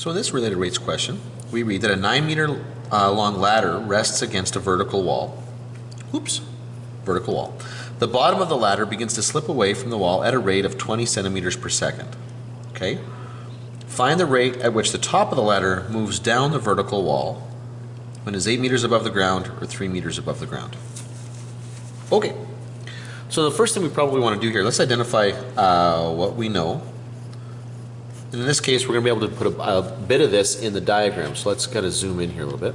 So in this related rates question, we read that a 9-meter long ladder rests against a vertical wall. Oops, vertical wall. The bottom of the ladder begins to slip away from the wall at a rate of 20 centimeters per second. Okay? Find the rate at which the top of the ladder moves down the vertical wall when it is 8 meters above the ground or 3 meters above the ground. Okay, so the first thing we probably want to do here, let's identify what we know. And in this case, we're going to be able to put a bit of this in the diagram. So let's kind of zoom in here a little bit.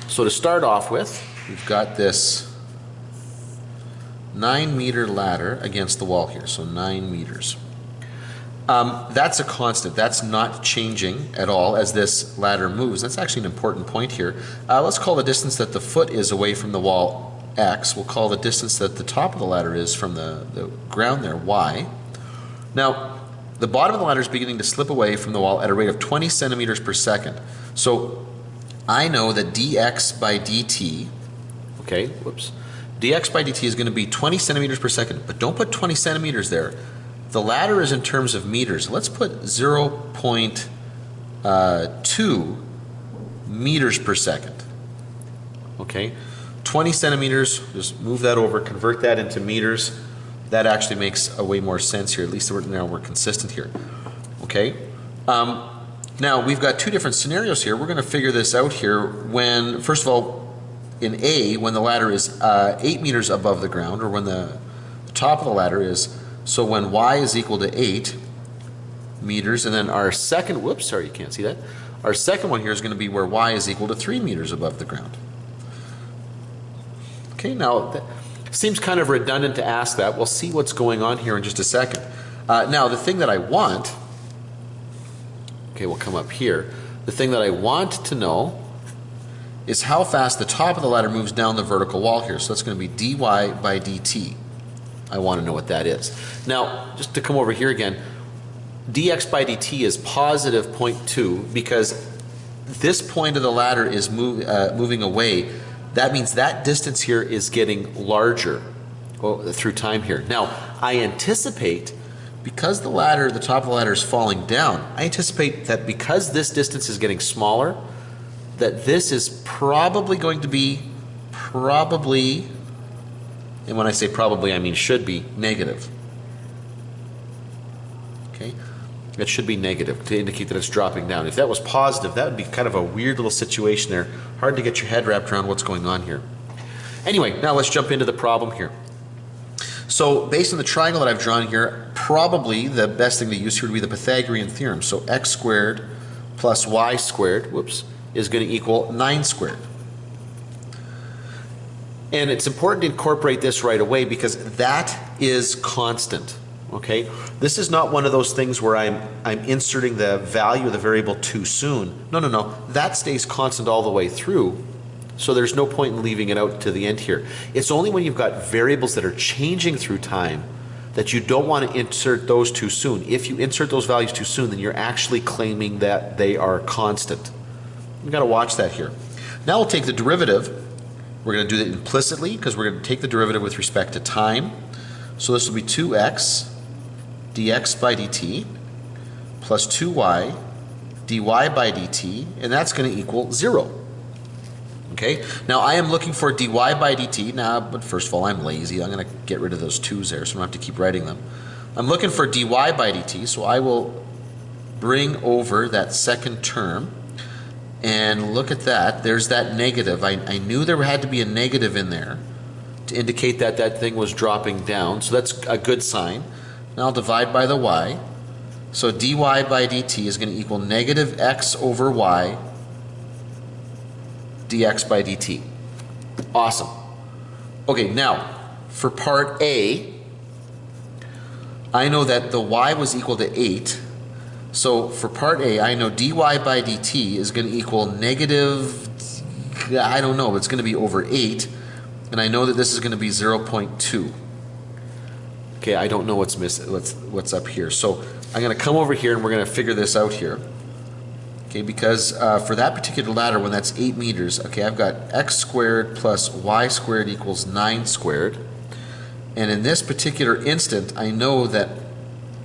So to start off with, we've got this 9-meter ladder against the wall here, so 9 meters. That's a constant. That's not changing at all as this ladder moves. That's actually an important point here. Let's call the distance that the foot is away from the wall x. We'll call the distance that the top of the ladder is from the ground there y. Now, the bottom of the ladder is beginning to slip away from the wall at a rate of 20 centimeters per second. So I know that dx by dt, okay, whoops, dx by dt is going to be 20 centimeters per second, but don't put 20 centimeters there. The ladder is in terms of meters. Let's put 0.2 meters per second. Okay, 20 centimeters, just move that over, convert that into meters. That actually makes a way more sense here. At least now we're consistent here. Okay. Now we've got two different scenarios here. We're going to figure this out here when, first of all, in A, when the ladder is 8 meters above the ground, or when the top of the ladder is, so when y is equal to 8 meters, and then our second, whoops, sorry, you can't see that. Our second one here is going to be where y is equal to 3 meters above the ground. Okay, now that seems kind of redundant to ask that. We'll see what's going on here in just a second. Now, the thing that I want, okay, we'll come up here. The thing that I want to know is how fast the top of the ladder moves down the vertical wall here. So that's going to be dy by dt. I want to know what that is. Now, just to come over here again, dx by dt is positive 0.2 because this point of the ladder is moving away. That means that distance here is getting larger through time here. Now, I anticipate, because the ladder, the top of the ladder is falling down, I anticipate that because this distance is getting smaller, that this is probably going to be and when I say probably, I mean should be, negative. Okay? It should be negative to indicate that it's dropping down. If that was positive, that would be kind of a weird little situation there. Hard to get your head wrapped around what's going on here. Anyway, now let's jump into the problem here. So based on the triangle that I've drawn here, probably the best thing to use here would be the Pythagorean theorem. So x squared plus y squared, whoops, is going to equal 9 squared. And it's important to incorporate this right away because that is constant. Okay, this is not one of those things where I'm inserting the value of the variable too soon. No, no, no. That stays constant all the way through. So there's no point in leaving it out to the end here. It's only when you've got variables that are changing through time that you don't want to insert those too soon. If you insert those values too soon, then you're actually claiming that they are constant. You've got to watch that here. Now we'll take the derivative. We're going to do that implicitly because we're going to take the derivative with respect to time. So this will be 2x dx by dt plus 2y dy by dt, and that's going to equal 0. Okay, now I am looking for dy by dt now, but first of all, I'm lazy. I'm going to get rid of those 2's there so I don't have to keep writing them. I'm looking for dy by dt, so I will bring over that second term and look at that. There's that negative. I knew there had to be a negative in there to indicate that that thing was dropping down, so that's a good sign. Now I'll divide by the y. So dy by dt is going to equal negative x over y dx by dt. Awesome. Okay, now for part A, I know that the y was equal to 8. So for part A, I know dy by dt is going to equal negative, I don't know, it's going to be over 8. And I know that this is going to be 0.2. Okay, I don't know what's what's up here. So I'm going to come over here and we're going to figure this out here. Okay, because for that particular ladder, when that's 8 meters, okay, I've got x squared plus y squared equals 9 squared. And in this particular instant, I know that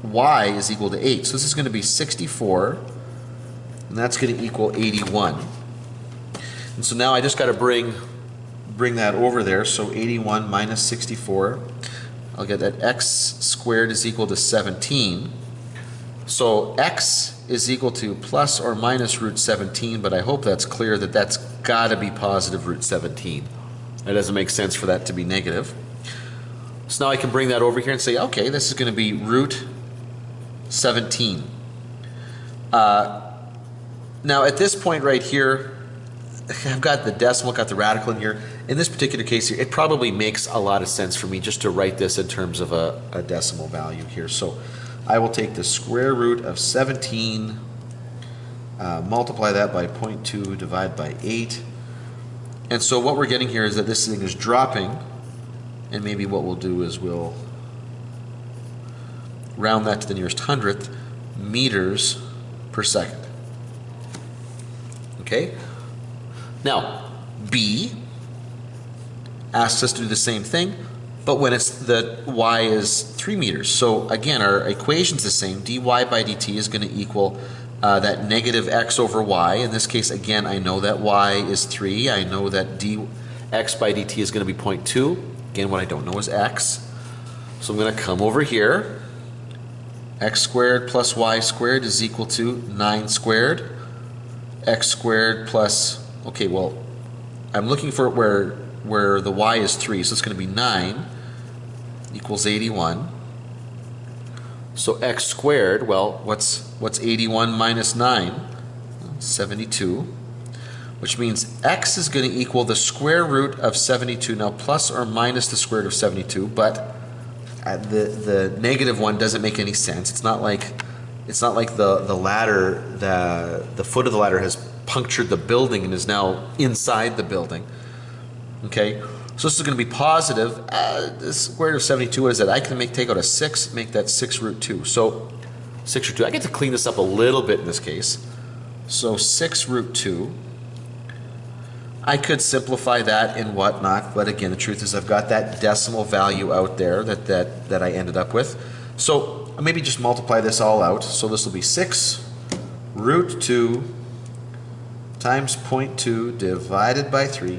y is equal to 8. So this is going to be 64 that's going to equal 81. And so now I just got to bring that over there. So 81 minus 64, I'll get that x squared is equal to 17. So x is equal to plus or minus root 17, but I hope that's clear that that's got to be positive root 17. It doesn't make sense for that to be negative. So now I can bring that over here and say, okay, this is going to be root 17. Now at this point right here, I've got the decimal, got the radical in here. In this particular case here, it probably makes a lot of sense for me just to write this in terms of a decimal value here. So I will take the square root of 17, multiply that by 0.2, divide by 8. And so what we're getting here is that this thing is dropping, and maybe what we'll do is we'll round that to the nearest hundredth, meters per second. Okay? Now, B asks us to do the same thing, but when it's the y is 3 meters. So again, our equation's the same. dy by dt is going to equal that negative x over y. In this case, again, I know that y is 3. I know that dx by dt is going to be 0.2. Again, what I don't know is x. So I'm going to come over here. X squared plus y squared is equal to 9 squared. X squared plus, okay, well, I'm looking for where the y is 3, so it's going to be 9 equals 81. So x squared, well, what's 81 minus 9? 72. Which means x is going to equal the square root of 72. Now plus or minus the square root of 72, but the negative one doesn't make any sense. It's not like the ladder, the foot of the ladder has punctured the building and is now inside the building. Okay, so this is going to be positive. The square root of 72, what is that? I can take out a 6, make that 6 root 2. So 6 root 2. I get to clean this up a little bit in this case. So 6 root 2. I could simplify that and whatnot, but again, the truth is I've got that decimal value out there that I ended up with. So maybe just multiply this all out. So this will be 6 root 2 times 0.2 divided by 3.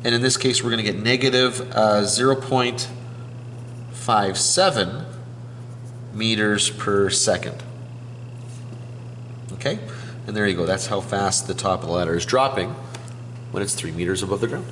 And in this case, we're going to get negative 0.57 meters per second. Okay? And there you go. That's how fast the top of the ladder is dropping when it's 3 meters above the ground.